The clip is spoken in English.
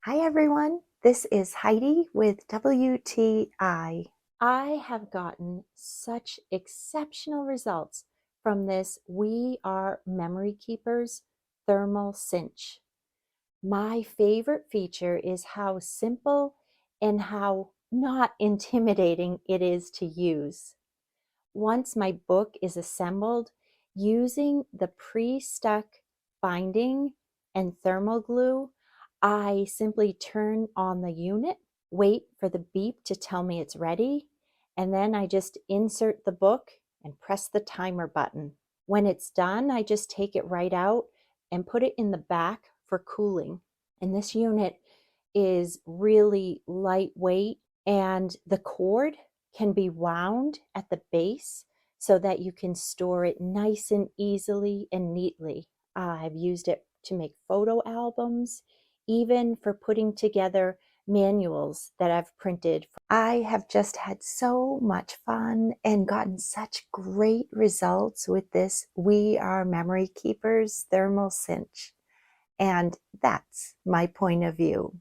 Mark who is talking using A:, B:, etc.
A: Hi everyone, this is Heidi with WTI. I have gotten such exceptional results from this We Are Memory Keepers thermal cinch. My favorite feature is how simple and how not intimidating it is to use. Once my book is assembled, using the pre-stuck binding and thermal glue, I simply turn on the unit, wait for the beep to tell me it's ready, and then I just insert the book and press the timer button. When it's done, I just take it right out and put it in the back for cooling. And this unit is really lightweight, and the cord can be wound at the base so that you can store it nice and easily and neatly. I've used it to make photo albums, even for putting together manuals that I've printed. I have just had so much fun and gotten such great results with this We Are Memory Keepers thermal cinch. And that's my point of view.